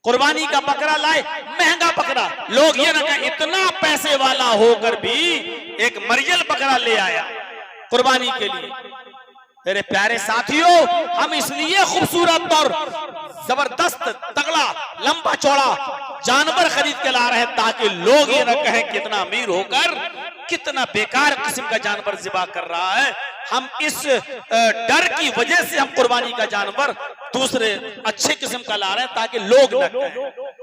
कुर्बानी का बकरा लाए, महंगा बकरा। लोग ये ना कहें इतना पैसे वाला होकर भी एक मरियल बकरा ले आया कुर्बानी के लिए। मेरे प्यारे साथियों, हम इसलिए खूबसूरत और जबरदस्त तगड़ा लंबा चौड़ा जानवर खरीद के ला रहे हैं ताकि लोग ये ना कहें कितना अमीर होकर कितना बेकार किस्म का जानवर ज़िबा कर रहा है। हम इस डर की वजह से हम कुर्बानी का जानवर दूसरे अच्छे किस्म का ला रहे हैं ताकि लोग न कहें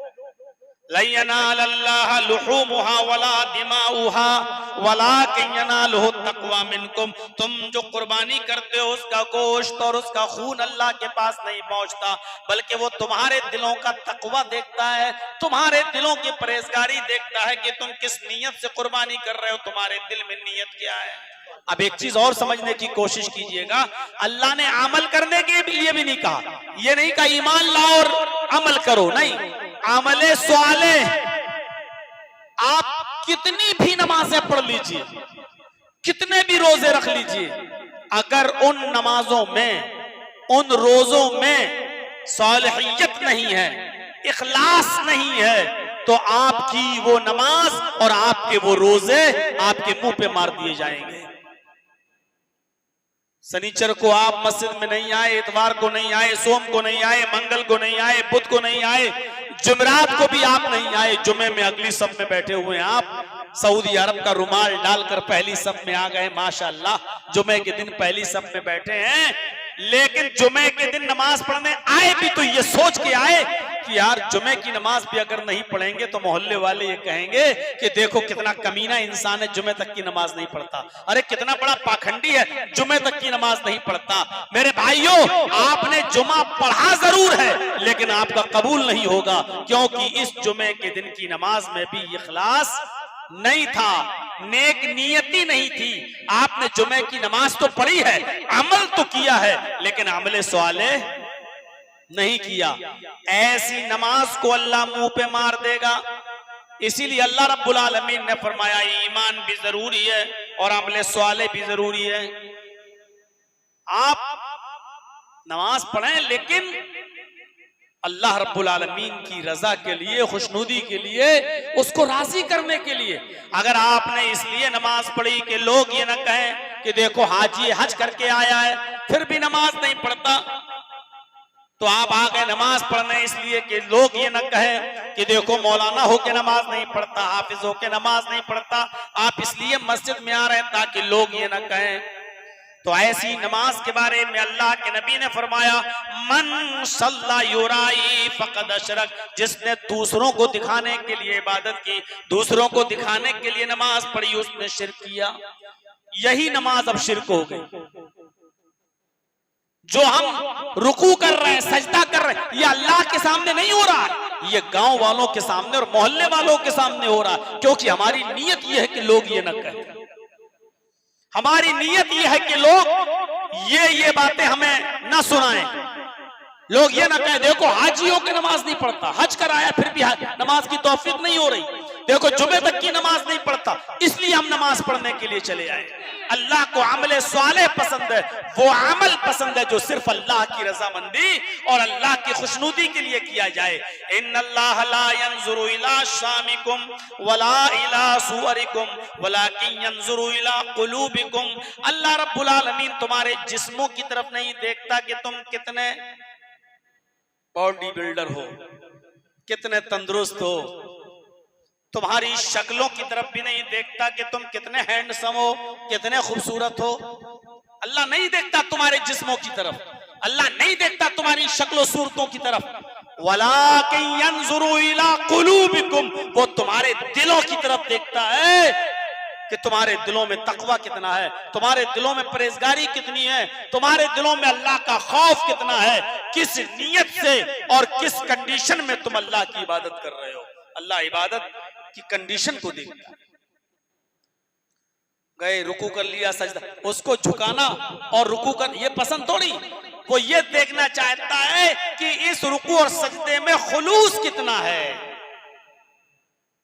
लन यनालल्लाह लुहूमुहा वला दिमाउहा वलाकिन यनालुहु तक़वा मिनकुम। तुम जो कुर्बानी करते हो उसका गोश्त और उसका खून अल्लाह के पास नहीं पहुंचता, बल्कि वो तुम्हारे दिलों का तक़वा देखता है, तुम्हारे दिलों की परहेजगारी देखता है कि तुम किस नीयत से कुर्बानी कर रहे हो, तुम्हारे दिल में नीयत क्या है। अब एक चीज और समझने की कोशिश कीजिएगा, अल्लाह ने अमल करने के लिए भी नहीं कहा, ये नहीं कहा ईमान लाओ और अमल करो, नहीं। अमले सवाले, आप कितनी भी नमाजें पढ़ लीजिए, कितने भी रोजे रख लीजिए, अगर उन नमाजों में उन रोजों में सालिहियत नहीं है, इखलास नहीं है, तो आपकी वो नमाज और आपके वो रोजे आपके मुंह पे मार दिए जाएंगे। शनिचर को आप मस्जिद में नहीं आए, इतवार को नहीं आए, सोम को नहीं आए, मंगल को नहीं आए, बुध को नहीं आए, जुमेरात को भी आप नहीं आए, जुमे में अगली सफ में बैठे हुए हैं आप, सऊदी अरब का रुमाल डालकर पहली सफ में आ गए, माशाअल्लाह, जुमे के दिन पहली सफ में बैठे हैं। लेकिन जुमे के दिन नमाज पढ़ने आए भी तो ये सोच के आए कि यार जुमे की नमाज भी अगर नहीं पढ़ेंगे तो मोहल्ले वाले ये कहेंगे कि देखो कितना कमीना इंसान है, जुमे तक की नमाज नहीं पढ़ता, अरे कितना बड़ा पाखंडी है, जुमे तक की नमाज नहीं पढ़ता। मेरे भाइयों, आपने जुमा पढ़ा जरूर है लेकिन आपका कबूल नहीं होगा, क्योंकि इस जुमे के दिन की नमाज में भी इखलास नहीं था, नेक नियति नहीं थी। आपने जुमे की नमाज तो पढ़ी है, अमल तो किया है, लेकिन अमले सवाले नहीं किया। ऐसी नमाज को अल्लाह मुंह पे मार देगा। इसीलिए अल्लाह रब्बुल आलमीन ने फरमाया ईमान भी जरूरी है और अमले सवाले भी जरूरी है। आप नमाज पढ़ें लेकिन अल्लाह रब्बुल आलमीन की रजा के लिए, खुशनुदी के लिए, उसको राजी करने के लिए। अगर आपने इसलिए नमाज पढ़ी कि लोग ये ना कहें कि देखो हाजी हज करके आया है फिर भी नमाज नहीं पढ़ता, तो आप आ गए नमाज पढ़ने इसलिए कि लोग ये ना कहें कि देखो मौलाना होके नमाज नहीं पढ़ता, हाफिज होके नमाज नहीं पढ़ता, आप इसलिए मस्जिद में आ रहे हैं ताकि लोग ये ना कहें। तो ऐसी नमाज के बारे में अल्लाह के नबी ने फरमाया मन सल्ला युराई फक़द अशरक, जिसने दूसरों को दिखाने के लिए इबादत की, दूसरों को दिखाने के लिए नमाज पढ़ी, उसने शिर्क किया। यही नमाज अब शिर्क हो गई। जो हम रुकू कर रहे हैं, सजदा कर रहे हैं, ये अल्लाह के सामने नहीं हो रहा है, ये गांव वालों के सामने और मोहल्ले वालों के सामने हो रहा है, क्योंकि हमारी नीयत ये है कि लोग ये न कहें। हमारी नीयत ये है कि लोग ये बातें हमें ना सुनाएं, लोग ये ना कहें देखो हाजियों की नमाज नहीं पढ़ता, हज कराया फिर भी नमाज की तौफीक नहीं हो रही, देखो जुमे तक की नमाज नहीं पढ़ता, इसलिए हम नमाज पढ़ने के लिए चले आए। अल्लाह को अमले स्वाले पसंद है, वो अमल पसंद है जो सिर्फ अल्लाह की रजामंदी और अल्लाह की खुशनुदी के लिए किया जाए। इन्नल्लाह ला यंजुरु इला शामिकुम वला इला सुवरिकुम वलाकिन यंजुरु इला कुलूबिकुम। अल्लाह रब्बुल आलमीन तुम्हारे जिस्मों की तरफ नहीं देखता कि तुम कितने बॉडी बिल्डर हो, कितने तंदुरुस्त हो, तुम्हारी शक्लों की तरफ भी नहीं देखता कि तुम कितने हैंडसम हो, कितने खूबसूरत हो। अल्लाह नहीं देखता तुम्हारे जिस्मों की तरफ, अल्लाह नहीं देखता तुम्हारी शक्लों सूरतों की तरफ। वलाकिन यंजुरु इला कुलूबिकुम, वो तुम्हारे दिलों की तरफ देखता है कि तुम्हारे दिलों में तकवा कितना है, तुम्हारे दिलों में परहेजगारी कितनी है, तुम्हारे दिलों में अल्लाह का खौफ कितना है, किस नीयत से और किस कंडीशन में तुम अल्लाह की इबादत कर रहे हो। अल्लाह इबादत की कंडीशन को देखता है। गए रुकू कर लिया, सजदा, उसको झुकाना और रुकू कर ये पसंद थोड़ी, वो ये देखना चाहता है कि इस रुकू और सजदे में खुलूस कितना है,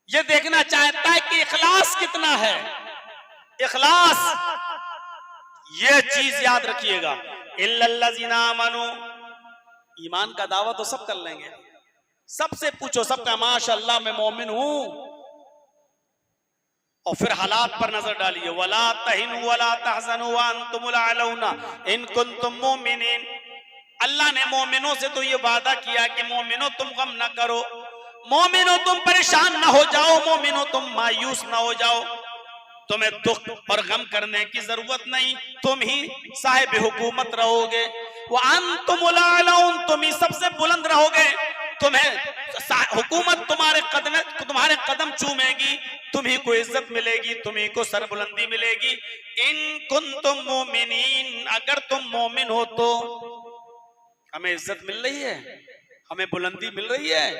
ये देखना चाहता है कि इखलास कितना है। इखलास, ये चीज याद रखिएगा। इल्लल्लज़ीना आमनू, ईमान का दावा तो सब कर लेंगे, सबसे पूछो, सबका माशाअल्लाह मैं मोमिन हूं। और फिर हालात पर नजर डालिए, वला तहिनु वला तहज़नु व अंतुमुल अलौना इन कुंतुम मोमिनीन। अल्लाह ने मोमिनों से तो ये वादा किया कि मोमिनों तुम गम ना करो, मोमिनों तुम परेशान ना हो जाओ, मोमिनों तुम मायूस ना हो जाओ, तुम्हें दुख और गम करने की जरूरत नहीं, तुम ही साहिब हुकूमत रहोगे। वो अंतुमुल अलौन, तुम ही सबसे बुलंद रहोगे, तुम्हें हुकूमत तुम्हारे कदम चूमेगी, तुम्ही को इज्जत मिलेगी, तुम्ही को सरबुलंदी मिलेगी। इन कुंतुम मोमिनीन, अगर तुम मोमिन हो तो हमें इज्जत मिल रही है, हमें बुलंदी मिल रही है।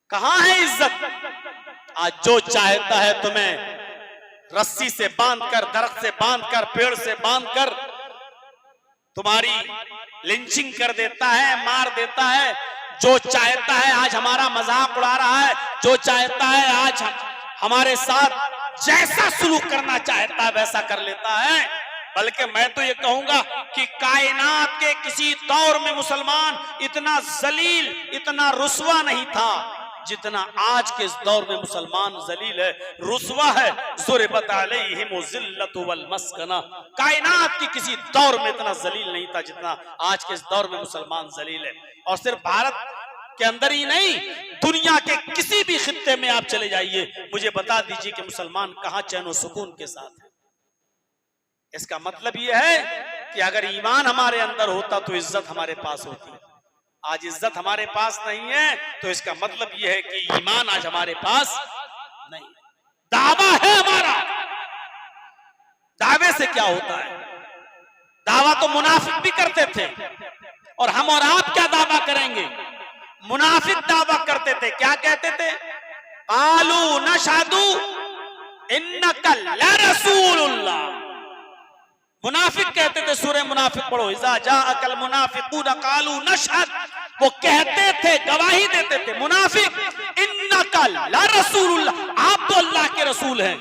कहां है इज्जत? आज जो चाहता है तुम्हें रस्सी से बांधकर, दरख्त से बांधकर, पेड़ से बांधकर तुम्हारी लिंचिंग कर देता है, मार देता है। जो चाहता है आज हमारा मजाक उड़ा रहा है, जो चाहता है आज हमारे साथ जैसा सलूक करना चाहता है वैसा कर लेता है। बल्कि मैं तो ये कहूंगा कि कायनात के किसी दौर में मुसलमान इतना जलील, इतना रुस्वा नहीं था जितना आज के इस दौर में मुसलमान जलील है, रुस्वा है। ज़ुरिबत अलैहिम ज़िल्लतु वल मस्कना, कायनात की किसी दौर में इतना जलील नहीं था जितना आज के इस दौर में मुसलमान जलील है। और सिर्फ भारत के अंदर ही नहीं, दुनिया के किसी भी खित्ते में आप चले जाइए, मुझे बता दीजिए कि मुसलमान कहां चैन और सुकून के साथ है। इसका मतलब यह है कि अगर ईमान हमारे अंदर होता तो इज्जत हमारे पास होती। आज इज्जत हमारे पास नहीं है तो इसका मतलब यह है कि ईमान आज हमारे पास नहीं। दावा है हमारा, दावे से क्या होता है? दावा तो मुनाफिक भी करते थे, और हम और आप क्या दावा करेंगे? मुनाफिक दावा करते थे, क्या कहते थे? आलू नशहदु इन्नका लरसूलुल्लाह। मुनाफिक कहते थे, सूरह मुनाफिक पढ़ो, इज़ा जाअकल मुनाफिकून क़ालू नशहद, वो कहते थे, गवाही देते थे मुनाफिक, इन्नका लरसूलुल्लाह, आप तो अल्लाह के रसूल हैं।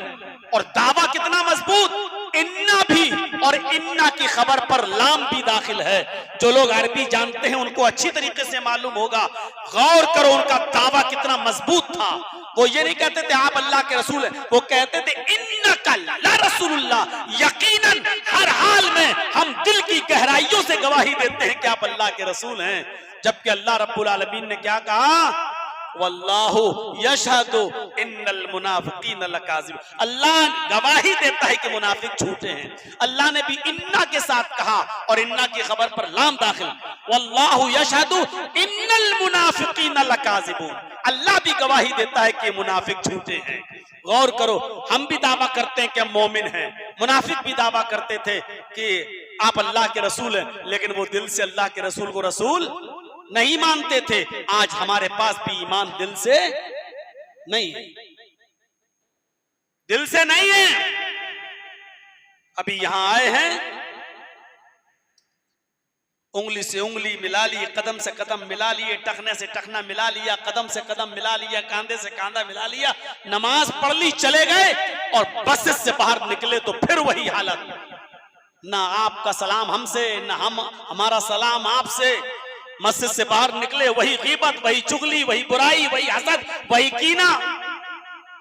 और दावा कितना मजबूत, इन्ना भी, और इन्ना की खबर पर लाम भी दाखिल है। जो लोग अरबी जानते हैं उनको अच्छी तरीके से मालूम होगा। गौर करो उनका दावा कितना मजबूत था। वो ये नहीं कहते थे आप अल्लाह के रसूल हैं, वो कहते थे इन्नका लरसूलुल्लाह, यकीनन हर हाल में हम दिल की गहराइयों से गवाही देते हैं कि आप अल्लाह के रसूल हैं। जबकि अल्लाह रब्बुल आलमीन ने क्या कहा? वल्लाहु यशहदु इन्नल मुनाफिकीन लकाज़िब, अल्लाह गवाही देता है कि मुनाफिक झूठे हैं। अल्लाह ने भी इन्ना के साथ कहा और इन्ना की खबर पर लाम दाखिल, वल्लाहु यशहदु इन्नल मुनाफिकीन लकाज़िबून, अल्लाह भी गवाही देता है कि मुनाफिक झूठे हैं। गौर करो, हम भी दावा करते हैं कि हम मोमिन हैं, मुनाफिक भी दावा करते थे कि आप अल्लाह के रसूल हैं, लेकिन वो दिल से अल्लाह के रसूल को रसूल नहीं मानते थे। आज हमारे पास भी ईमान दिल से नहीं है, दिल से नहीं है। अभी यहां आए हैं, उंगली से उंगली मिला ली, कदम से कदम मिला लिए, टखने से टखना मिला लिया, कदम से कदम मिला लिया, कांधे से कांधा मिला लिया, नमाज पढ़ ली, चले गए, और बस से बाहर निकले तो फिर वही हालत, ना आपका सलाम हमसे, ना हमारा सलाम आपसे। मस्जिद से बाहर निकले, वही गीबत, वही चुगली, वही बुराई, वही हसद, वही कीना,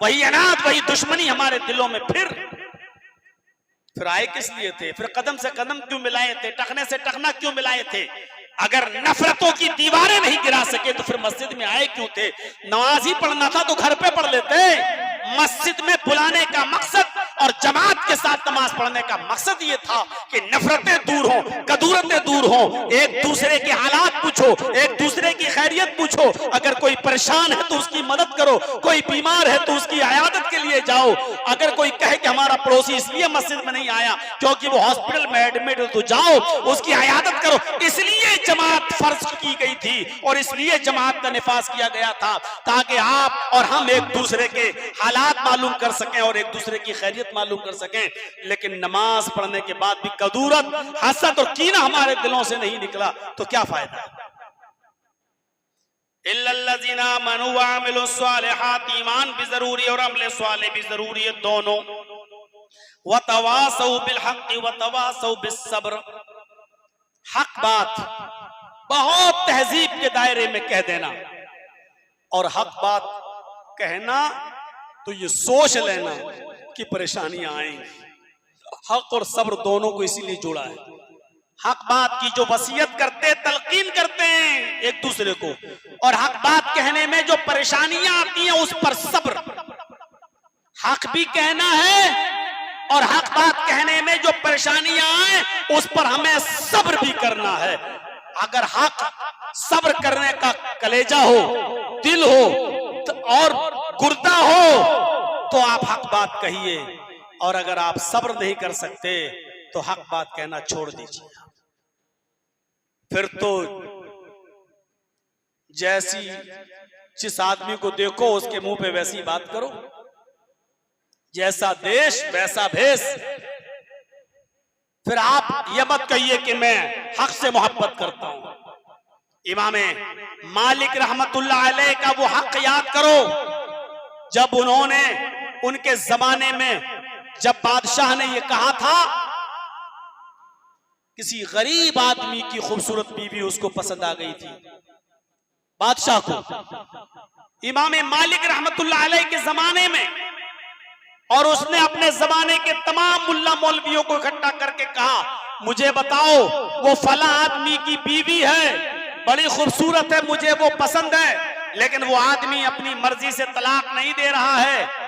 वही अनाद, वही दुश्मनी हमारे दिलों में। फिर आए किस लिए थे? फिर कदम से कदम क्यों मिलाए थे? टखने से टखना क्यों मिलाए थे? अगर नफरतों की दीवारें नहीं गिरा सके तो फिर मस्जिद में आए क्यों थे? नमाज ही पढ़ना था तो घर पे पढ़ लेते। मस्जिद में बुलाने का मकसद और जमात के साथ नमाज पढ़ने का मकसद ये था कि नफरतें दूर हों, कदूरतें दूर हों, एक दूसरे के हालात पूछो, एक दूसरे की खैरियत पूछो। अगर कोई परेशान है तो उसकी मदद करो, कोई बीमार है तो उसकी इयादत के लिए जाओ। अगर कोई कहे कि हमारा पड़ोसी इसलिए मस्जिद में नहीं आया क्योंकि वो हॉस्पिटल में एडमिट है, तो जाओ उसकी इयादत करो। इसलिए जमात फर्ज की गई थी और इसलिए जमात का निफाज किया गया था, ताकि आप और हम एक दूसरे के हालात मालूम कर सकें और एक दूसरे की खैरियत मालूम कर सकें। लेकिन नमाज पढ़ने के बाद भी कदूरत, हसद और कीना हमारे दिलों से नहीं निकला तो क्या फायदा? इल्लल्लज़ीना आमनू व अमिलुस सालिहात, ईमान भी जरूरी और अमल सालिह भी जरूरी है दोनों। व तवासौ बिल हक़ व तवासौ बिस सब्र, हक बात बहुत तहजीब के दायरे में कह देना, और हक बात कहना तो ये सोच लेना कि परेशानियां आएंगी। हक और सब्र दोनों को इसीलिए जोड़ा है। हक बात की जो वसीयत करते, तलकीन करते हैं एक दूसरे को, और हक बात कहने में जो परेशानियां आती हैं उस पर सब्र। हक भी कहना है और हक बात कहने में जो परेशानियां आए उस पर हमें सब्र भी करना है। अगर हक सब्र करने का कलेजा हो, दिल हो और गुर्दा हो तो आप हक बात कहिए, और अगर आप सब्र नहीं कर सकते तो हक बात कहना छोड़ दीजिए। फिर तो जैसी जिस आदमी को देखो उसके मुंह पे वैसी बात करो, जैसा देश वैसा भेष। फिर आप यह मत कहिए कि मैं हक से मोहब्बत करता हूं। इमामे मालिक रहमतुल्लाह अलैह का वो हक याद करो जब उन्होंने, उनके जमाने में जब बादशाह ने ये कहा था, किसी गरीब आदमी की खूबसूरत बीवी उसको पसंद आ गई थी बादशाह को, इमामे मालिक रहमतुल्लाह अलैह के जमाने में, और उसने अपने जमाने के तमाम मुल्ला मौलवियों को इकट्ठा करके कहा, मुझे बताओ वो फला आदमी की बीवी है, बड़ी खूबसूरत है, मुझे वो पसंद है, लेकिन वो आदमी अपनी मर्जी से तलाक नहीं दे रहा है।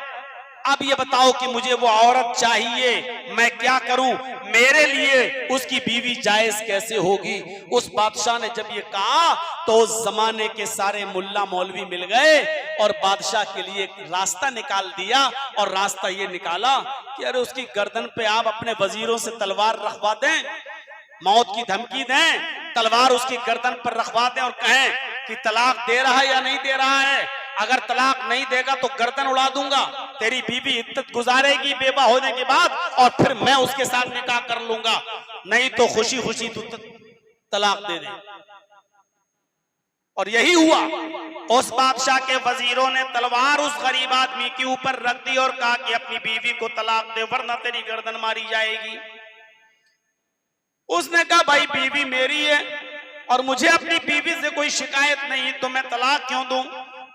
अब ये बताओ कि मुझे वो औरत चाहिए, मैं क्या करूं, मेरे लिए उसकी बीवी जायज कैसे होगी। उस बादशाह ने जब ये कहा तो उस जमाने के सारे मुल्ला मौलवी मिल गए और बादशाह के लिए एक रास्ता निकाल दिया, और रास्ता ये निकाला कि अरे उसकी गर्दन पे आप अपने वजीरों से तलवार रखवा दें, मौत की धमकी दें, तलवार उसकी गर्दन पर रखवा दें और कहें कि तलाक दे रहा है या नहीं दे रहा है, अगर तलाक नहीं देगा तो गर्दन उड़ा दूंगा, तेरी बीवी इद्दत गुजारेगी बेवा होने के बाद, और फिर मैं उसके साथ निकाह कर लूंगा, नहीं तो खुशी खुशी तू तलाक दे दे। और यही हुआ, उस बादशाह के वजीरों ने तलवार उस गरीब आदमी के ऊपर रख दी और कहा कि अपनी बीवी को तलाक दे वरना तेरी गर्दन मारी जाएगी। उसने कहा भाई बीवी मेरी है और मुझे अपनी बीवी से कोई शिकायत नहीं, तो मैं तलाक क्यों दूं।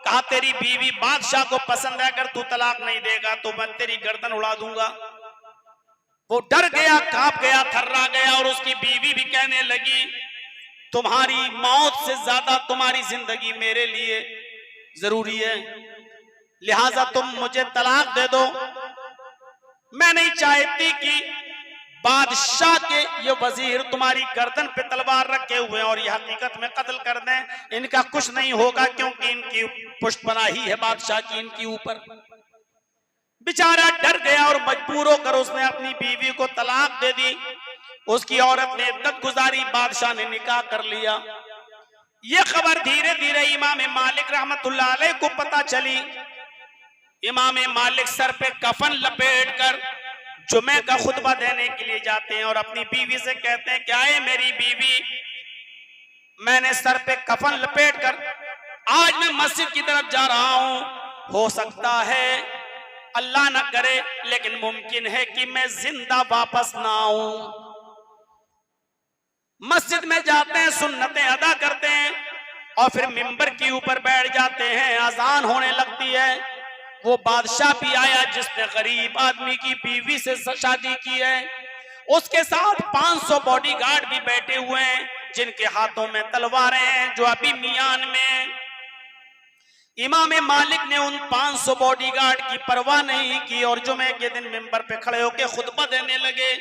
कहा तेरी बीवी बादशाह को पसंद है, अगर तू तलाक नहीं देगा तो मैं तेरी गर्दन उड़ा दूंगा। वो डर गया, कांप गया, थर्रा गया, और उसकी बीवी भी कहने लगी तुम्हारी मौत से ज्यादा तुम्हारी जिंदगी मेरे लिए जरूरी है, लिहाजा तुम मुझे तलाक दे दो। मैं नहीं चाहती कि बादशाह के ये वजीर तुम्हारी गर्दन पे तलवार रखे हुए और ये हकीकत में कत्ल कर दें, इनका कुछ नहीं होगा क्योंकि इनकी पुष्टपनाही है बादशाह की इनकी ऊपर। बेचारा डर गया और मजबूर होकर उसने अपनी बीवी को तलाक दे दी। उसकी औरत ने इद्दत गुजारी, बादशाह ने निकाह कर लिया। ये खबर धीरे धीरे इमाम मालिक रहमतुल्लाह अलैह को पता चली। इमाम मालिक सर पे कफन लपेट कर जुमे का खुतबा देने के लिए जाते हैं और अपनी बीवी से कहते हैं क्या है मेरी बीवी, मैंने सर पे कफन लपेट कर आज मैं मस्जिद की तरफ जा रहा हूं, हो सकता है अल्लाह ना करे लेकिन मुमकिन है कि मैं जिंदा वापस ना आऊं। मस्जिद में जाते हैं, सुन्नतें अदा करते हैं और फिर मिंबर के ऊपर बैठ जाते हैं। अजान होने लगती है। वो बादशाह भी आया जिसने गरीब आदमी की बीवी से शादी की है, उसके साथ 500 बॉडीगार्ड भी बैठे हुए हैं जिनके हाथों में तलवारें हैं जो अभी मियान में। इमाम मालिक ने उन 500 बॉडीगार्ड की परवाह नहीं की और जुमे के दिन मिंबर पे खड़े होकर खुतबा देने लगे।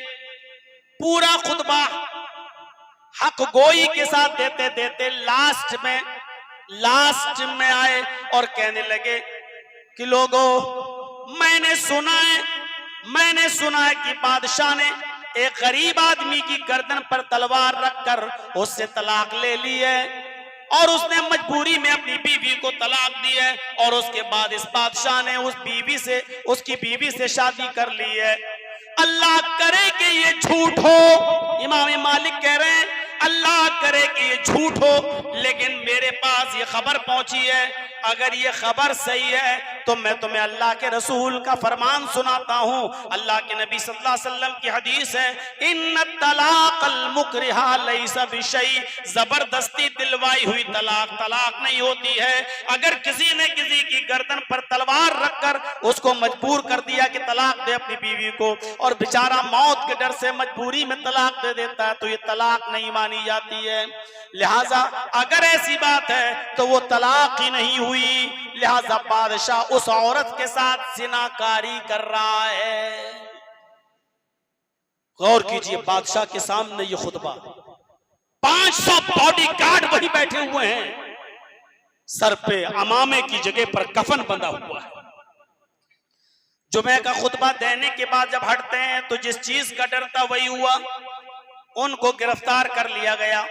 पूरा खुतबा हक गोई के साथ देते देते लास्ट में आए और कहने लगे कि लोगों मैंने सुना है कि बादशाह ने एक गरीब आदमी की गर्दन पर तलवार रखकर उससे तलाक ले ली है और उसने मजबूरी में अपनी बीवी को तलाक दी है और उसके बाद इस बादशाह ने उसकी बीवी से शादी कर ली है। अल्लाह करे कि ये झूठ हो। इमाम मालिक कह रहे हैं अल्लाह करे कि ये झूठ हो, लेकिन मेरे पास ये खबर पहुंची है, अगर ये खबर सही है तो मैं तुम्हें अल्लाह के रसूल का फरमान सुनाता हूँ। अल्लाह के नबी सल्लल्लाहु अलैहि वसल्लम की हदीस है, इन्न तलाक़ल मुकरिहा लैसा बिशै, जबरदस्ती दिलवाई हुई तलाक तलाक नहीं होती है। अगर किसी ने किसी की गर्दन पर तलवार रखकर उसको मजबूर कर दिया कि तलाक दे अपनी बीवी को, और बेचारा मौत के डर से मजबूरी में तलाक दे देता है, तो ये तलाक नहीं मानी जाती है। लिहाजा अगर ऐसी बात है तो वो तलाक ही नहीं हुई। लिहाजा बादशाह उस औरत के साथ जिनाकारी कर रहा है। गौर कीजिए, बादशाह के सामने ये खुतबा, 500 बॉडीगार्ड वहीं बैठे हुए हैं, सर पे अमामे की जगह पर कफन बंधा हुआ है। जुमे का खुतबा देने के बाद जब हटते हैं तो जिस चीज का डर था वही हुआ, उनको गिरफ्तार कर लिया गया।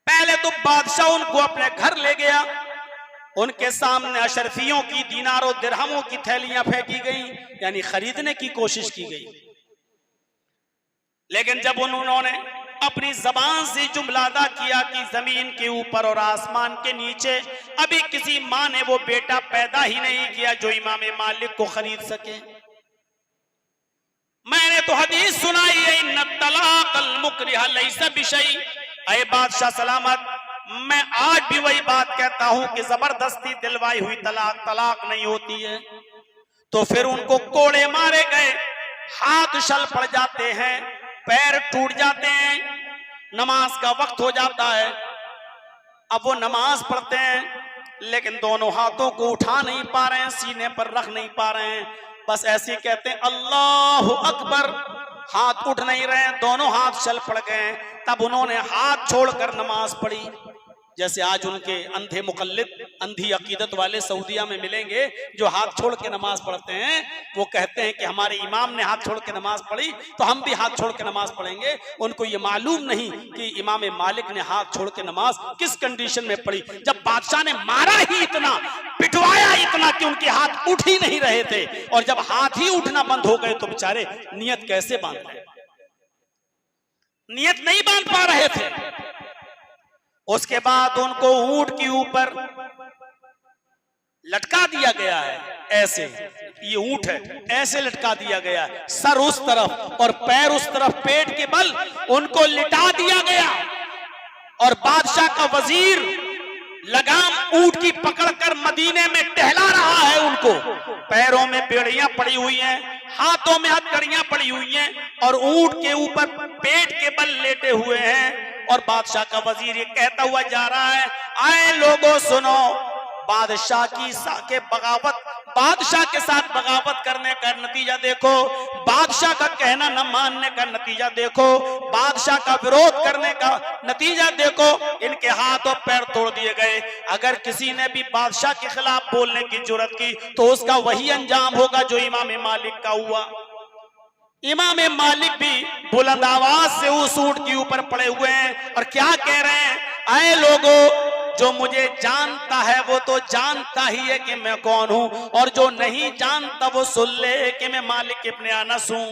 पहले तो बादशाह उनको अपने घर ले गया, उनके सामने अशरफियों की दीनारों दिरहमों की थैलियां फेंकी गई, यानी खरीदने की कोशिश की गई। लेकिन जब उन्होंने अपनी जबान से जुमला अदा किया कि जमीन के ऊपर और आसमान के नीचे अभी किसी माँ ने वो बेटा पैदा ही नहीं किया जो इमाम मालिक को खरीद सके। मैंने तो हदीस सुनाई है, इन्न तलाक़ल मुकरिहा लैसा बिशै। ऐ बादशाह सलामत, मैं आज भी वही बात कहता हूं कि जबरदस्ती दिलवाई हुई तलाक तलाक नहीं होती है। तो फिर उनको कोड़े मारे गए, हाथ शल पड़ जाते हैं, पैर टूट जाते हैं, नमाज का वक्त हो जाता है। अब वो नमाज पढ़ते हैं लेकिन दोनों हाथों को उठा नहीं पा रहे हैं, सीने पर रख नहीं पा रहे हैं, बस ऐसे कहते हैं अल्लाहु अकबर, हाथ उठ नहीं रहे हैं, दोनों हाथ चल पड़ गए। तब उन्होंने हाथ छोड़कर नमाज पढ़ी। जैसे आज उनके अंधे मुकल्लिद, अंधी अकीदत वाले सऊदिया में मिलेंगे जो हाथ छोड़ के नमाज पढ़ते हैं, वो कहते हैं कि हमारे इमाम ने हाथ छोड़ के नमाज पढ़ी तो हम भी हाथ छोड़ के नमाज पढ़ेंगे। उनको ये मालूम नहीं कि इमाम मालिक ने हाथ छोड़ के नमाज किस कंडीशन में पढ़ी। जब बादशाह ने मारा ही इतना, पिटवाया इतना कि उनके हाथ उठ ही नहीं रहे थे, और जब हाथ ही उठना बंद हो गए तो बेचारे नियत कैसे बांध रहे, नियत नहीं बांध पा रहे थे। उसके बाद उनको ऊंट के ऊपर लटका दिया गया है, ऐसे, ये ऊंट है, ऐसे लटका दिया गया है, सर उस तरफ और पैर उस तरफ, पेट के बल उनको लिटा दिया गया। और बादशाह का वजीर लगाम ऊंट की पकड़कर मदीने में टहला रहा है उनको। पैरों में बेड़ियां पड़ी हुई हैं, हाथों में हथकड़ियां पड़ी हुई हैं, और ऊंट के ऊपर पेट के बल लेटे हुए हैं। और बादशाह का वजीर ये कहता हुआ जा रहा है, आए लोगों सुनो, बादशाह के साथ बगावत करने का नतीजा देखो, बादशाह का कहना न मानने का नतीजा देखो, बादशाह का विरोध करने का नतीजा देखो। इनके हाथ और पैर तोड़ दिए गए। अगर किसी ने भी बादशाह के खिलाफ बोलने की जुर्रत की तो उसका वही अंजाम होगा जो इमाम मालिक का हुआ। इमाम मालिक भी बुलंद आवाज से उस ऊंट के ऊपर पड़े हुए हैं और क्या कह रहे हैं, आए लोगों, जो मुझे जानता है वो तो जानता ही है कि मैं कौन हूं, और जो नहीं जानता वो सुन ले कि मैं मालिक इब्न अनस हूं।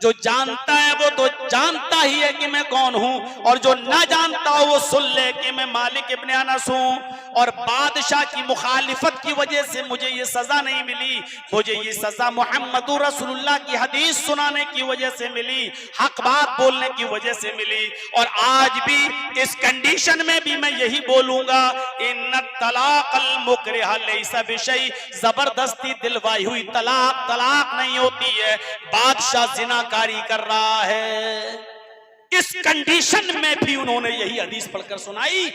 जो जानता है वो तो जानता ही है कि मैं कौन हूं, और जो ना जानता हो वो सुन ले कि मैं मालिक इब्न अनस हूं। और बादशाह की मुखालिफत की वजह से मुझे ये सजा नहीं मिली, मुझे ये सजा मुहम्मदुर रसूलुल्लाह की हदीस सुनाने की वजह से मिली, हक बात बोलने की वजह से मिली। और आज भी इस कंडीशन में भी मैं यही बोलूंगा, इन्न तलाक़ल मुकरिहा लैसा बिशै, जबरदस्ती दिलवाई हुई तलाक तलाक नहीं होती है। बादशाह जिनाकारी कर रहा है। इस कंडीशन में भी उन्होंने यही हदीस पढ़कर सुनाई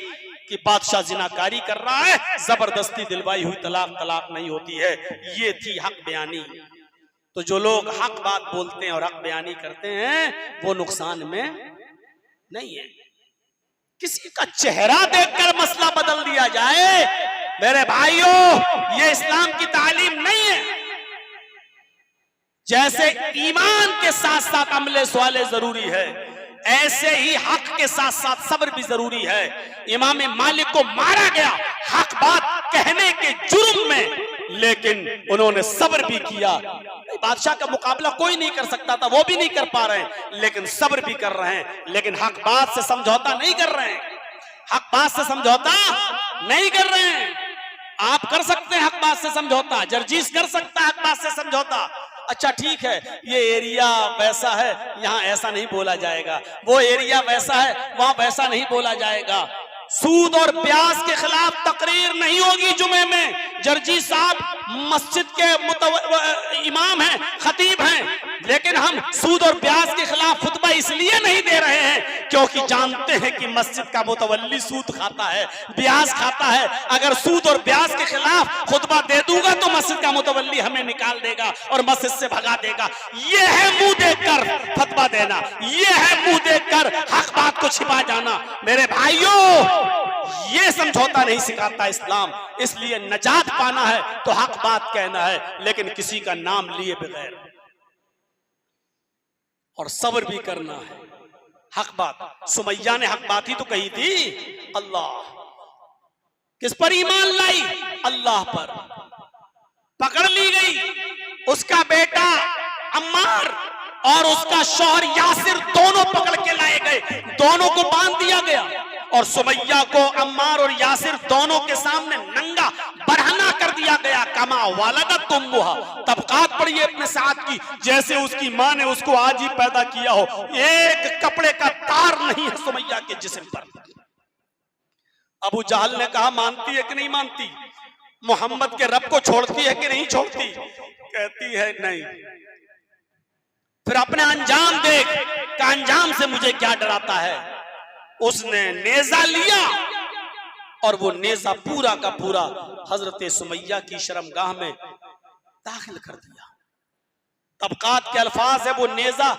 कि बादशाह जिनाकारी कर रहा है, जबरदस्ती दिलवाई हुई तलाक तलाक नहीं होती है। ये थी हक बयानी। तो जो लोग हक बात बोलते हैं और हक बयानी करते हैं वो नुकसान में नहीं है। किसी का चेहरा देखकर मसला बदल दिया जाए, मेरे भाइयों, ये इस्लाम की तालीम नहीं है। जैसे ईमान के साथ साथ अमले स्वाले जरूरी है, ऐसे ही हक के साथ साथ सब्र भी जरूरी है। इमाम मालिक को मारा गया हक बात कहने के जुर्म में, लेकिन उन्होंने सब्र भी किया। बादशाह का मुकाबला कोई नहीं कर सकता था, वो भी नहीं कर पा रहे हैं, लेकिन सब्र भी कर रहे हैं। लेकिन हक बात से समझौता नहीं कर रहे हैं, हक बात से समझौता नहीं कर रहे हैं। आप कर सकते हैं हक बात से समझौता, जर्जीस कर सकता है हक बात से समझौता। अच्छा ठीक है, ये एरिया वैसा है, यहाँ ऐसा नहीं बोला जाएगा, वो एरिया वैसा है, वहां वैसा नहीं बोला जाएगा। सूद और ब्याज के खिलाफ तकरीर नहीं होगी जुमे में। जर्जी साहब मस्जिद के इमाम हैं, खतीब हैं, लेकिन हम सूद और ब्याज के खिलाफ खुतबा इसलिए नहीं दे रहे हैं क्योंकि जानते हैं कि मस्जिद का मुतवल्ली सूद खाता है, ब्याज खाता है। अगर सूद और ब्याज के खिलाफ खुतबा दे दूंगा तो मस्जिद का मुतवल्ली हमें निकाल देगा और मस्जिद से भगा देगा। ये है मुंह देखकर फतवा देना, ये है मुंह देखकर हक बात को छिपा जाना। मेरे भाइयों, ये समझौता नहीं सिखाता इस्लाम। इसलिए नजात पाना है तो हक बात कहना है, लेकिन किसी का नाम लिए बगैर, और सब्र भी करना है। हक बात, सुमैया ने हक बात ही तो कही थी। अल्लाह, किस पर ईमान लाई? अल्लाह पर। पकड़ ली गई, उसका बेटा अम्मार और उसका शौहर यासिर दोनों पकड़ के लाए गए, दोनों को बांध दिया गया और सुमैया को अम्मार और यासिर दोनों के सामने नंगा बरहना कर दिया गया। कमा वालदा तुम्मुहा, तबकात पड़ी अपने साथ की, जैसे उसकी मां ने उसको आज ही पैदा किया हो। एक कपड़े का तार नहीं है सुमैया के जिस्म पर। अबू जहल ने कहा, मानती है कि नहीं मानती? मोहम्मद के रब को छोड़ती है कि नहीं छोड़ती? कहती है नहीं। फिर अपने अंजाम देख, का अंजाम से मुझे क्या डराता है। उसने नेजा लिया और वो नेजा पूरा का पूरा हजरत सुमैया की शर्मगाह में दाखिल कर दिया। तबकात के अल्फाज है, वो नेजा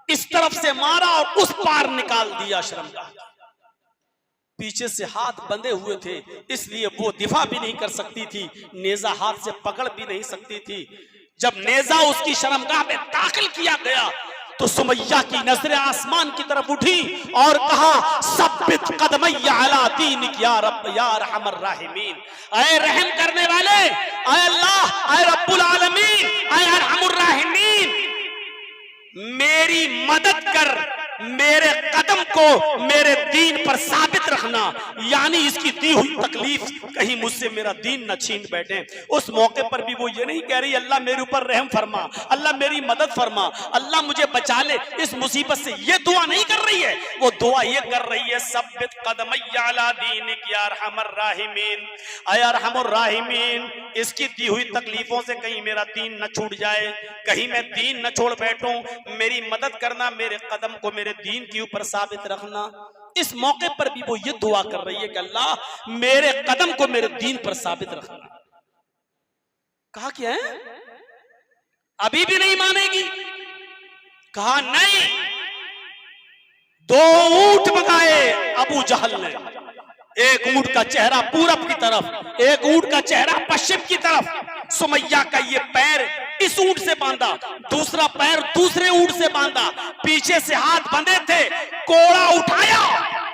इस तरफ से मारा और उस पार निकाल दिया शर्मगाह। पीछे से हाथ बंधे हुए थे, इसलिए वो दिफा भी नहीं कर सकती थी, नेजा हाथ से पकड़ भी नहीं सकती थी। जब नेजा उसकी शर्मगाह में दाखिल किया गया तो सुमैया की नजरें आसमान की तरफ उठी और कहा, सब्बित कदमैया अला दीनिक या रब या अरहमर राहिमीन। ऐ रहम करने वाले, ऐ अल्लाह, ऐ रब्बुल आलमीन, ऐ अरहमुर राहिमीन, मेरी मदद कर, मेरे कदम को मेरे दीन पर साबित रखना, यानी इसकी दी हुई तकलीफ कहीं मुझसे मेरा दीन न छीन बैठे। उस मौके पर भी वो ये नहीं कह रही अल्लाह मेरे ऊपर रहम फरमा, अल्लाह मेरी मदद फरमा, अल्लाह मुझे बचा ले इस मुसीबत से, ये दुआ नहीं कर रही है। वो दुआ ये कर रही है, सब्बित कदमैया अला दीनिक या अरहमर राहिमीन, ऐ अरहमुर राहिमीन, इसकी दी हुई तकलीफों से कहीं मेरा दीन न छूट जाए, कहीं मैं दीन न छोड़ बैठूं, मेरी मदद करना, मेरे कदम को मेरे दीन के ऊपर साबित रखना। इस मौके पर भी वो ये दुआ कर रही है कि अल्लाह मेरे कदम को मेरे दीन पर साबित रखना। कहा क्या है? अभी भी नहीं मानेगी। कहा नहीं। 2 ऊंट मंगाए अबू जहल ने, एक ऊंट का चेहरा पूरब की तरफ, एक ऊंट का चेहरा पश्चिम की तरफ। सुमैया का ये पैर इस ऊंट से बांधा, दूसरा पैर दूसरे ऊंट से बांधा, पीछे से हाथ बंधे थे, कोड़ा उठाया,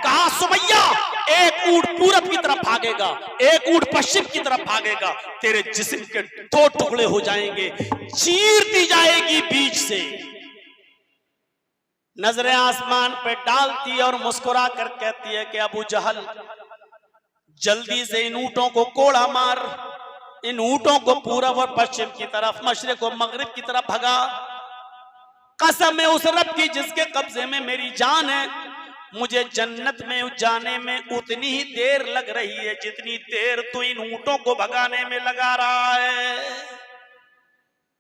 कहा सुमैया एक ऊंट पूरब की तरफ भागेगा, एक ऊंट पश्चिम की तरफ भागेगा, तेरे जिस्म के 2 टुकड़े हो जाएंगे, चीर दी जाएगी बीच से। नजरें आसमान पे डालती और मुस्कुरा कर कहती है कि अबू जहल जल्दी से इन ऊंटों को कोड़ा मार, इन ऊंटों को पूरब और पश्चिम की तरफ, मशरिक और मगरिब की तरफ भगा। कसम है उस रब की जिसके कब्जे में मेरी जान है, मुझे जन्नत में जाने में उतनी ही देर लग रही है जितनी देर तू इन ऊंटों को भगाने में लगा रहा है।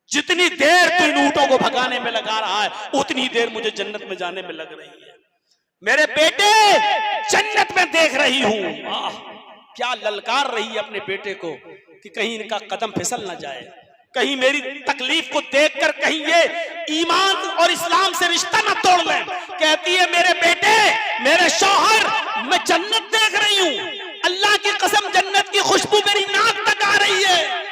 जितनी देर तू इन ऊंटों को भगाने में लगा रहा है उतनी देर मुझे जन्नत में जाने में लग रही है। मेरे बेटे जन्नत में देख रही हूं। क्या ललकार रही है अपने बेटे को कि कहीं इनका कदम फिसल ना जाए, कहीं मेरी तकलीफ को देखकर कहीं ये ईमान और इस्लाम से रिश्ता ना तोड़ लें। कहती है मेरे बेटे, मेरे शौहर, मैं जन्नत देख रही हूं, अल्लाह की कसम जन्नत की खुशबू मेरी नाक तक आ रही है।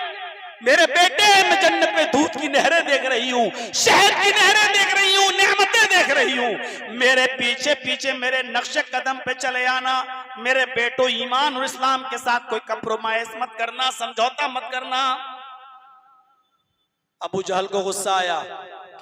मेरे बेटे मैं जन्नत में दूध की नहरें देख रही हूँ, शहद की नहरें देख रही हूँ, नेमतें देख रही हूँ। मेरे पीछे पीछे मेरे नक्शे कदम पे चले आना। मेरे बेटो ईमान और इस्लाम के साथ कोई कंप्रोमाइज मत करना, समझौता मत करना। अबू जहल को गुस्सा आया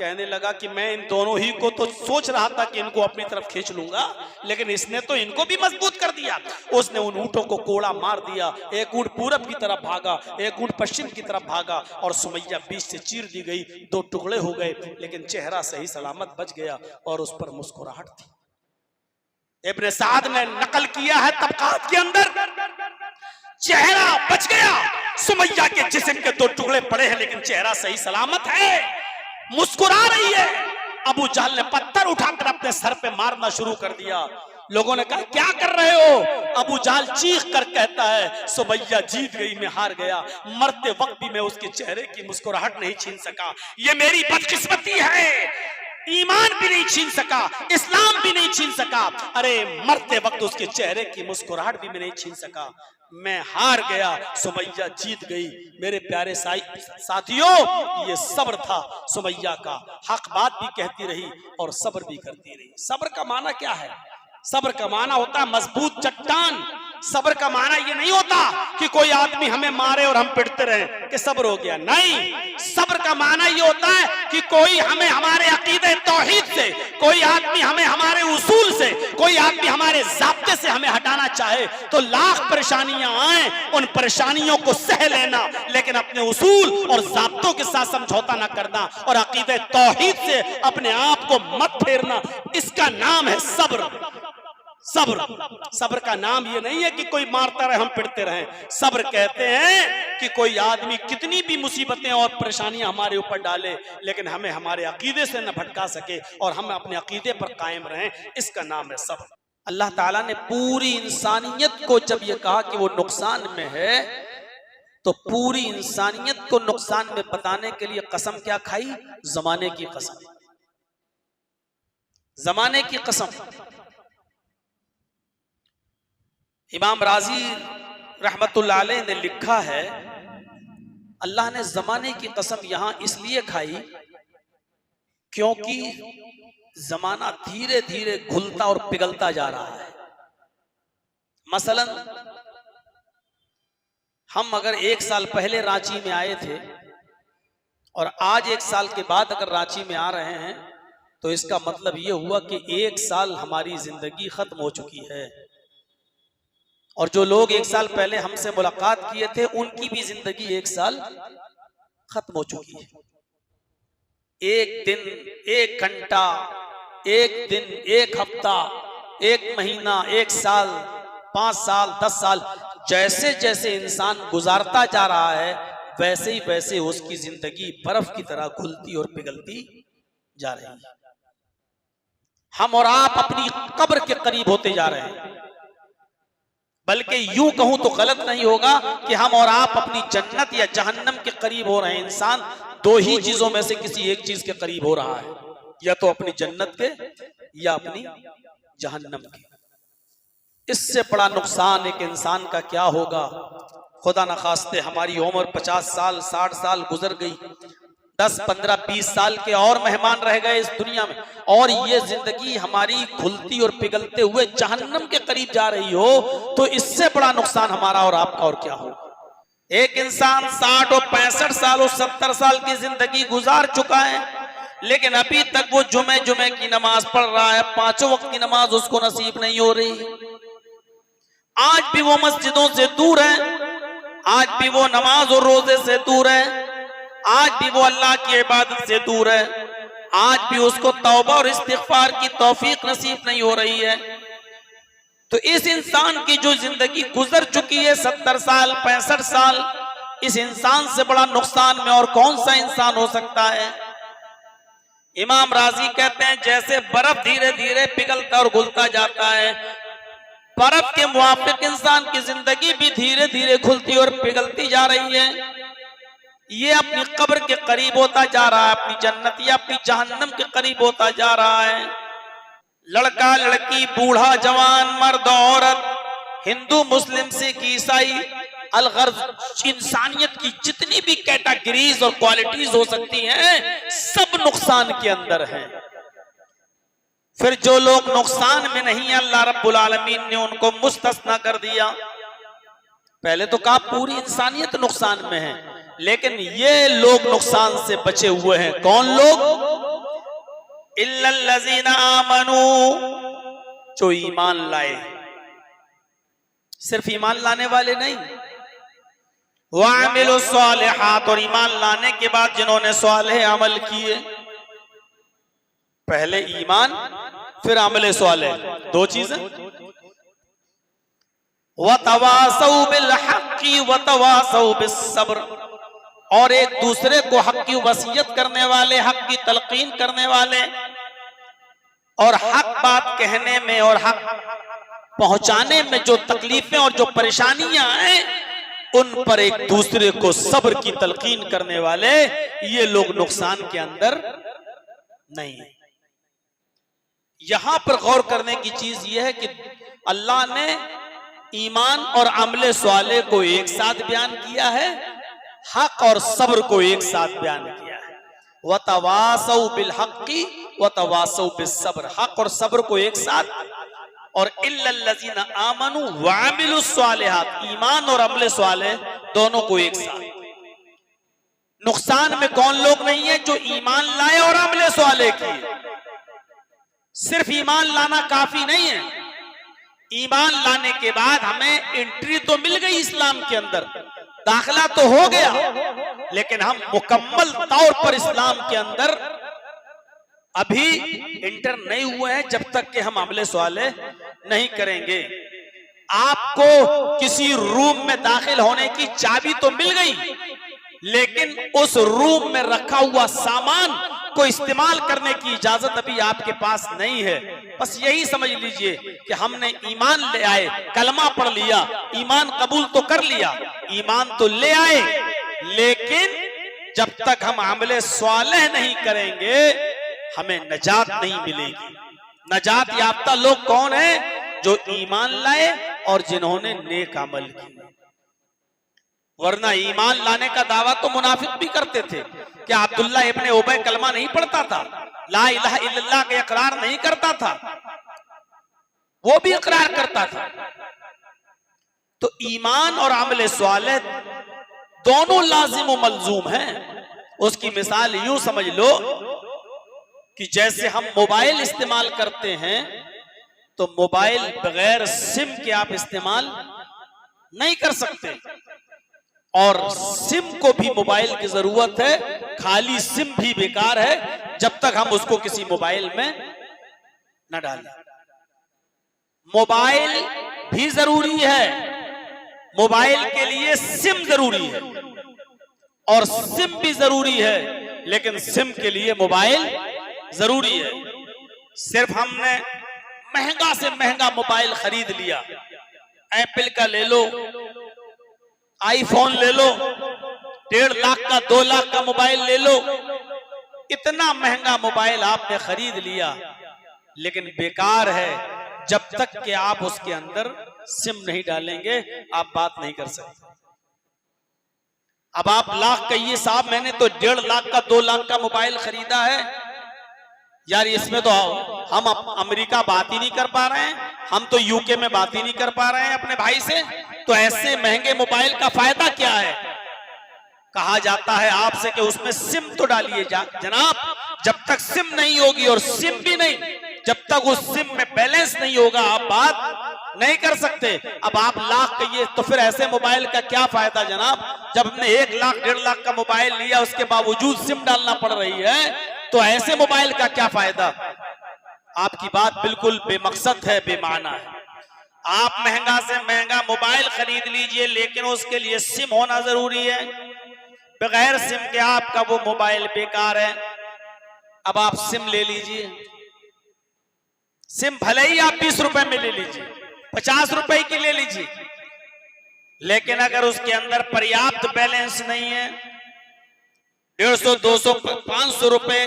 कहने लगा कि मैं इन दोनों ही को तो सोच रहा था कि इनको अपनी तरफ खींच लूंगा, लेकिन इसने तो इनको भी मजबूत कर दिया। उसने उन ऊँटों को कोड़ा मार दिया, एक ऊँट पूरब की तरफ भागा, एक ऊँट पश्चिम की तरफ भागा और सुमैया बीच से चीर दी गई, 2 टुकड़े हो गए, लेकिन चेहरा सही सलामत बच गया और उस पर मुस्कुराहट थी। इब्न साद ने नकल किया है तबकात के अंदर, चेहरा बच गया, सुमैया के जिस्म के 2 टुकड़े पड़े हैं लेकिन चेहरा सही सलामत है, मुस्कुरा रही है। अबू जहल ने पत्थर उठाकर अपने सर पे मारना शुरू कर दिया। लोगों ने कहा क्या कर रहे हो? अबू जहल चीख कर कहता है सुमैया जीत गई, मैं हार गया, मरते वक्त भी मैं उसके चेहरे की मुस्कुराहट नहीं छीन सका, ये मेरी बदकिस्मती है, ईमान भी नहीं छीन सका, इस्लाम भी नहीं छीन सका, अरे मरते वक्त उसके चेहरे की मुस्कुराहट भी मैं नहीं छीन सका, मैं हार गया, सुमैया जीत गई। मेरे प्यारे साथियों, ये सब्र था सुमैया का, हक बात भी कहती रही और सब्र भी करती रही। सब्र का माना क्या है? सब्र का माना होता है मजबूत चट्टान। सब्र का माना ये नहीं होता कि कोई आदमी हमें मारे और हम पिटते रहे कि सब्र हो गया, नहीं। सब्र का माना ये होता है कि कोई हमें हमारे अकीदे तौहीद से, कोई आदमी हमें हमारे उसूल से, कोई आदमी हमारे ज़ाब्ते से हमें हटाना चाहे तो लाख परेशानियां आए, उन परेशानियों को सह लेना, लेकिन अपने उसूल और ज़ाब्तों के साथ समझौता ना करना और अकीदे तौहीद से अपने आप को मत फेरना, इसका नाम है सब्र। सब्र, सब्र का नाम ये नहीं है कि कोई मारता रहे हम पिटते रहें। सब्र कहते हैं कि कोई आदमी कितनी भी मुसीबतें और परेशानियां हमारे ऊपर डाले लेकिन हमें हमारे अकीदे से न भटका सके और हम अपने अकीदे पर कायम रहें, इसका नाम है सब्र। अल्लाह ताला ने पूरी इंसानियत को जब ये कहा कि वो नुकसान में है, तो पूरी इंसानियत को नुकसान में बताने के लिए कसम क्या खाई? जमाने की कसम, जमाने की कसम। इमाम राजी रहमतुल्लाह अलैह ने लिखा है, अल्लाह ने जमाने की कसम यहां इसलिए खाई क्योंकि जमाना धीरे धीरे घुलता और पिघलता जा रहा है। मसलन हम अगर 1 साल पहले रांची में आए थे और आज 1 साल के बाद अगर रांची में आ रहे हैं तो इसका मतलब यह हुआ कि 1 साल हमारी जिंदगी खत्म हो चुकी है और जो लोग 1 साल पहले हमसे मुलाकात किए थे उनकी भी जिंदगी 1 साल खत्म हो चुकी है। 1 दिन, 1 घंटा, 1 दिन, 1 हफ्ता, 1 महीना, 1 साल, 5 साल, 10 साल, जैसे जैसे इंसान गुजारता जा रहा है वैसे ही वैसे उसकी जिंदगी बर्फ की तरह घुलती और पिघलती जा रही है। हम और आप अपनी कब्र के करीब होते जा रहे हैं, बल्कि यूं कहूं तो गलत नहीं होगा कि हम और आप अपनी जन्नत या जहन्नम के करीब हो रहे हैं। इंसान 2 ही चीजों में से किसी एक चीज के करीब हो रहा है, या तो अपनी जन्नत के या अपनी जहन्नम के। इससे बड़ा नुकसान एक इंसान का क्या होगा? खुदा न खास्ते हमारी उम्र 50 साल, 60 साल गुजर गई, 10, 15, 20 साल के और मेहमान रह गए इस दुनिया में और ये जिंदगी हमारी खुलती और पिघलते हुए जहन्नम के करीब जा रही हो, तो इससे बड़ा नुकसान हमारा और आपका और क्या हो? एक इंसान 60 और 65 साल और 70 साल की जिंदगी गुजार चुका है लेकिन अभी तक वो जुमे की नमाज पढ़ रहा है, 5 वक्त की नमाज उसको नसीब नहीं हो रही। आज भी वो मस्जिदों से दूर है, आज भी वो नमाज और रोजे से दूर है, आज भी वो अल्लाह की इबादत से दूर है, आज भी उसको तौबा और इस्तिग़फ़ार की तौफीक नसीब नहीं हो रही है। तो इस इंसान की जो जिंदगी गुजर चुकी है 70 साल, 65 साल, इस इंसान से बड़ा नुकसान में और कौन सा इंसान हो सकता है? इमाम राजी कहते हैं जैसे बर्फ धीरे धीरे पिघलता और घुलता जाता है, बर्फ के मुवाफिक इंसान की जिंदगी भी धीरे धीरे घुलती और पिघलती जा रही है। ये अपनी कब्र के करीब होता जा रहा है, अपनी जन्नत या अपनी जहन्नम के करीब होता जा रहा है। लड़का लड़की, बूढ़ा जवान, मर्द औरत, हिंदू मुस्लिम सिख ईसाई, अलगर्ज इंसानियत की जितनी भी कैटेगरीज और क्वालिटीज हो सकती हैं सब नुकसान के अंदर हैं। फिर जो लोग नुकसान में नहीं, अल्लाह रब्बुल आलमीन ने उनको मुस्तस्ना कर दिया। पहले तो कहा पूरी इंसानियत नुकसान में है, लेकिन ये लोग नुकसान से बचे हुए हैं। कौन लोग? इल्लल्लज़ीना आमनू, जो ईमान लाए, सिर्फ ईमान लाने वाले नहीं, वामिलुस सालिहात, और ईमान लाने के बाद जिन्होंने सालेह अमल किए, पहले ईमान फिर अमल सालेह, दो चीजें। वतवासौ बिल हक़्क़ि वतवासौ बिस सब्र, और एक दूसरे को हक की वसीयत करने वाले, हक की तलकीन करने वाले, और हक बात कहने में और हक पहुंचाने में जो तकलीफें और जो परेशानियां हैं, उन पर एक दूसरे को सब्र की तलकीन करने वाले, ये लोग नुकसान के अंदर नहीं है। यहां पर गौर करने की चीज यह है कि अल्लाह ने ईमान और अमले स्वाले को एक साथ बयान किया है, हक और सब्र को एक साथ बयान किया है। वतवासौ बिल हक़्क़ि वतवासौ बिस सब्र, हक और सब्र को एक साथ, और इल्लल्लज़ीना आमनू वअमिलुस सालिहात, ईमान और अमले स्वाले दोनों को एक साथ। नुकसान में कौन लोग नहीं है? जो ईमान लाए और अमले स्वाले किए। सिर्फ ईमान लाना काफी नहीं है, ईमान लाने के बाद हमें एंट्री तो मिल गई इस्लाम के अंदर, दाखिला तो हो गया, लेकिन हम मुकम्मल तौर पर इस्लाम के अंदर अभी इंटर नहीं हुए हैं, जब तक कि हम अमले सवाले नहीं करेंगे। आपको किसी रूम में दाखिल होने की चाबी तो मिल गई, लेकिन उस रूम में रखा हुआ सामान को इस्तेमाल करने की इजाजत अभी आपके पास नहीं है। बस यही समझ लीजिए कि हमने ईमान ले आए, कलमा पढ़ लिया, ईमान कबूल तो कर लिया, ईमान तो ले आए, लेकिन जब तक हम अमले स्वालेह नहीं करेंगे हमें नजात नहीं मिलेगी। नजात याफ्ता लोग कौन है? जो ईमान लाए और जिन्होंने नेक अमल किए। वरना ईमान लाने का दावा तो मुनाफिक भी करते थे। क्या अब्दुल्ला इब्ने उबय कलमा नहीं पढ़ता था? ला इलाहा इल्लल्लाह का इकरार नहीं करता था? वो भी इकरार करता था। तो ईमान और अमल स्वालेह दोनों लाजिम व मलजूम हैं। उसकी मिसाल यूं समझ लो कि जैसे हम मोबाइल इस्तेमाल करते हैं, तो मोबाइल बगैर सिम के आप इस्तेमाल नहीं कर सकते, और सिम को भी मोबाइल की जरूरत है। खाली सिम भी बेकार है जब तक हम उसको किसी मोबाइल में न डालें। मोबाइल भी जरूरी है, मोबाइल के लिए सिम जरूरी है, और सिम भी जरूरी है, लेकिन सिम के लिए मोबाइल जरूरी है। सिर्फ हमने महंगा से महंगा मोबाइल खरीद लिया, एप्पल का ले लो, आईफोन ले लो, 1.5 लाख का 2 लाख का मोबाइल ले लो, इतना महंगा मोबाइल आपने खरीद लिया, लेकिन बेकार है जब तक कि आप उसके अंदर सिम नहीं डालेंगे, आप बात नहीं कर सकते। अब आप लाख कहिए, साहब मैंने तो 1.5 लाख का 2 लाख का मोबाइल खरीदा है, यार इसमें तो हम अमेरिका बात ही नहीं कर पा रहे हैं, हम तो यूके में बात ही नहीं कर पा रहे हैं अपने भाई से, तो ऐसे महंगे मोबाइल का फायदा क्या है? कहा जाता है आपसे कि उसमें सिम तो डालिए। जनाब, जब तक सिम नहीं होगी, और सिम भी नहीं, जब तक उस सिम में बैलेंस नहीं होगा, आप बात नहीं कर सकते। अब आप लाख कहिए, तो फिर ऐसे मोबाइल का क्या फायदा जनाब? जब हमने 1 लाख 1.5 लाख का मोबाइल लिया, उसके बावजूद सिम डालना पड़ रही है, तो ऐसे मोबाइल का क्या फायदा? आपकी बात बिल्कुल बेमकसद है, बेमाना है। आप महंगा से महंगा मोबाइल खरीद लीजिए, लेकिन उसके लिए सिम होना जरूरी है। बगैर सिम के आपका वो मोबाइल बेकार है। अब आप सिम ले लीजिए, सिम भले ही आप 20 रुपए में ले लीजिए, 50 रुपए की ले लीजिए, लेकिन अगर उसके अंदर पर्याप्त बैलेंस नहीं है, 150, 200, 500 रुपए,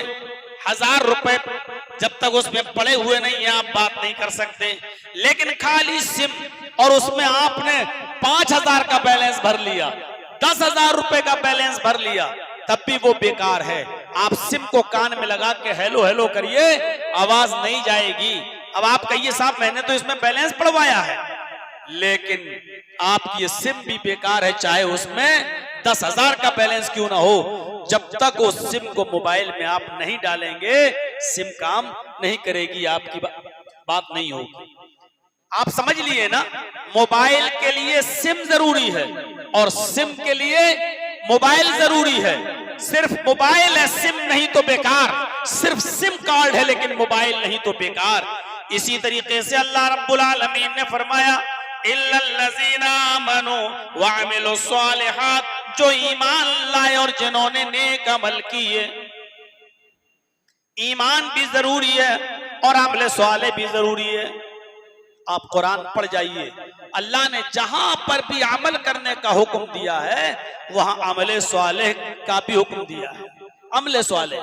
1000 रुपए जब तक उसमें पड़े हुए नहीं है, आप बात नहीं कर सकते। लेकिन खाली सिम, और उसमें आपने 5000 का बैलेंस भर लिया, 10,000 रुपए का बैलेंस भर लिया, तब भी वो बेकार है। आप सिम को कान में लगा के हेलो हेलो करिए, आवाज नहीं जाएगी। अब आप कहिए साहब मैंने तो इसमें बैलेंस पड़वाया है, लेकिन आपकी ये सिम भी बेकार है, चाहे उसमें 10,000 का बैलेंस क्यों ना हो। जब तक उस सिम को मोबाइल में आप नहीं डालेंगे, सिम काम नहीं करेगी, आपकी बात नहीं होगी। आप समझ लिए ना, मोबाइल के लिए सिम जरूरी है और सिम के लिए मोबाइल जरूरी है। सिर्फ मोबाइल है, सिम नहीं तो बेकार। सिर्फ सिम कार्ड है लेकिन मोबाइल नहीं तो बेकार। इसी तरीके से अल्लाह रब्बुल आलमीन ने फरमाया इल्लल्लज़ीना आमनू व अमिलुस्सालिहात, जो ईमान लाए और जिन्होंने नेक अमल किए। ईमान भी जरूरी है और अमल सालेह भी जरूरी है। आप कुरान पढ़ जाइए, अल्लाह ने जहां पर भी अमल करने का हुक्म दिया है वहां अमल सालेह का भी हुक्म दिया है। अमल सालेह।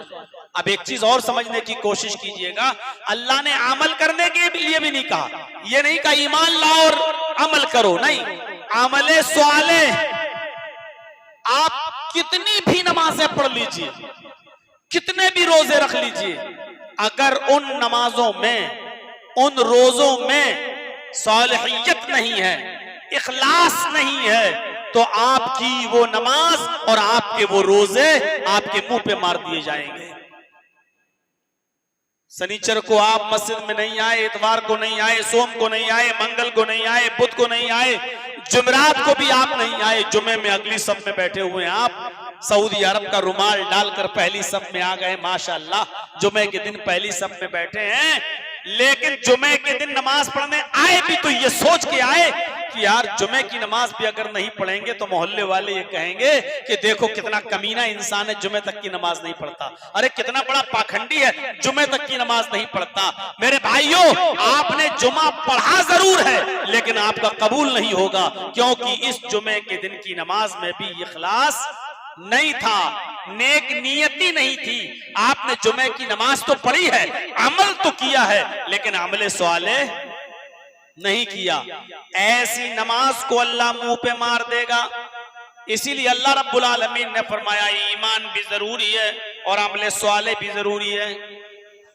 अब एक चीज और समझने की कोशिश कीजिएगा, अल्लाह ने अमल करने के लिए भी नहीं कहा, ये नहीं कहा ईमान लाओ और अमल करो, नहीं। अमल सालेह, आप कितनी भी नमाजें पढ़ लीजिए, कितने भी रोजे रख लीजिए, अगर उन नमाजों में, उन रोजों में सालिहियत नहीं है, इखलास नहीं है, तो आपकी वो नमाज और आपके वो रोजे आपके मुंह पे मार दिए जाएंगे। शनिचर को आप मस्जिद में नहीं आए, इतवार को नहीं आए, सोम को नहीं आए, मंगल को नहीं आए, बुध को नहीं आए, जुमेरात को भी आप नहीं आए, जुमे में अगली सब में बैठे हुए हैं आप। सऊदी अरब का रुमाल डालकर पहली सब में आ गए, माशाअल्लाह, जुमे के दिन पहली सब में बैठे हैं। लेकिन जुमे के दिन नमाज पढ़ने आए भी तो ये सोच के आए कि यार जुमे की नमाज भी अगर नहीं पढ़ेंगे तो मोहल्ले वाले ये कहेंगे कि देखो कितना कमीना इंसान है, जुमे तक की नमाज नहीं पढ़ता। अरे कितना बड़ा पाखंडी है, जुमे तक की नमाज नहीं पढ़ता। मेरे भाइयों, आपने जुमा पढ़ा जरूर है लेकिन आपका कबूल नहीं होगा, क्योंकि इस जुमे के दिन की नमाज में भी इखलास नहीं था, नेक नियति नहीं थी। आपने जुमे की नमाज तो पढ़ी है, अमल तो किया है, लेकिन अमले सालेह नहीं किया। ऐसी नमाज को अल्लाह मुंह पे मार देगा। इसीलिए अल्लाह रब्बुल आलमीन ने फरमाया ईमान भी जरूरी है और अमले सालेह भी जरूरी है।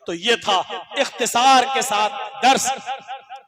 तो ये था इख्तिसार के साथ दर्स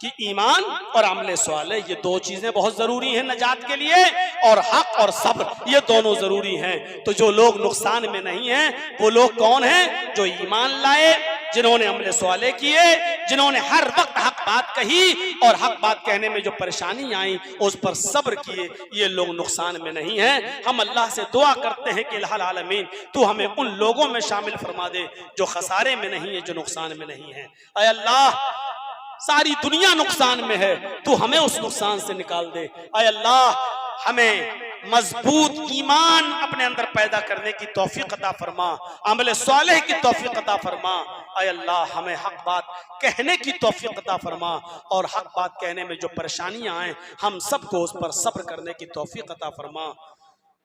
कि ईमान और अमले सालेह ये दो चीजें बहुत जरूरी हैं नजात के लिए, और हक और सब्र ये दोनों जरूरी हैं। तो जो लोग नुकसान में नहीं हैं वो लोग कौन हैं? जो ईमान लाए, जिन्होंने अमले सालेह किए, जिन्होंने हर वक्त हक बात कही और हक बात कहने में जो परेशानी आई उस पर सब्र किए, ये लोग नुकसान में नहीं हैं। हम अल्लाह से दुआ करते हैं कि इलाहुल आलमीन तू हमें उन लोगों में शामिल फरमा दे जो खसारे में नहीं है, जो नुकसान में नहीं है। ऐ अल्लाह, सारी दुनिया नुकसान में है, तू हमें उस नुकसान से निकाल दे। ऐ अल्लाह, हमें मजबूत ईमान अपने अंदर पैदा करने की तौफीक अता फरमा, अमल सालेह की तौफीक अता फरमा। ऐ अल्लाह, हमें हक बात कहने की तौफीक अता फरमा और हक बात कहने में जो परेशानियां आए हम सबको उस पर सब्र करने की तौफीक अता फरमा।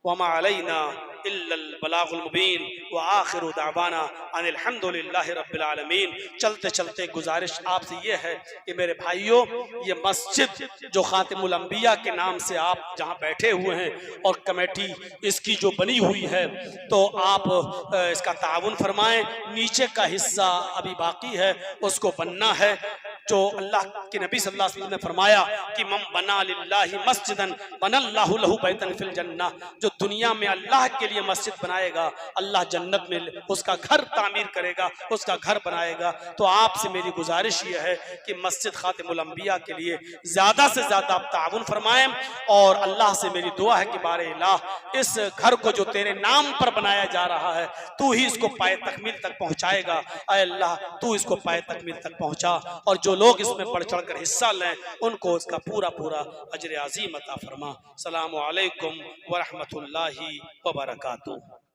वमा अलैना इल्लल बलागुल मुबीन व आखिरु दावाना अनिल हम्दुलिल्लाहि रब्बिल आलमीन। चलते चलते गुजारिश आपसे ये है कि मेरे भाइयों, ये मस्जिद जो खातिमुल अंबिया के नाम से आप जहाँ बैठे हुए हैं और कमेटी इसकी जो बनी हुई है, तो आप इसका ताउन फरमाएं। नीचे का हिस्सा अभी बाकी है, उसको बनना है। जो अल्लाह के नबी सल्लल्लाहु अलैहि वसल्लम ने फरमाया कि मम बना लिल्लाहि मस्जिदन बनल्लाहु लहु बैतन फिल जन्नह, जो दुनिया में अल्लाह के लिए मस्जिद बनाएगा अल्लाह जन्नत में उसका घर तामीर करेगा, उसका घर बनाएगा। तो आपसे मेरी गुजारिश ये है कि मस्जिद खातिमुल अंबिया के लिए ज़्यादा से ज़्यादा आप ताउन फरमाएं, और अल्लाह से मेरी दुआ है कि बारे इलाह, इस घर को जो तेरे नाम पर बनाया जा रहा है तू ही इसको पाए तकमील तक पहुँचाएगा। ऐ अल्लाह, तू इसको पाए तकमील तक पहुँचा, और जो लोग इसमें बढ़ चढ़ कर हिस्सा लें उनको इसका पूरा पूरा अजर अजीम अता फरमा। सलामु अलैकुम व रहमतुल्लाहि व बरकातुहू।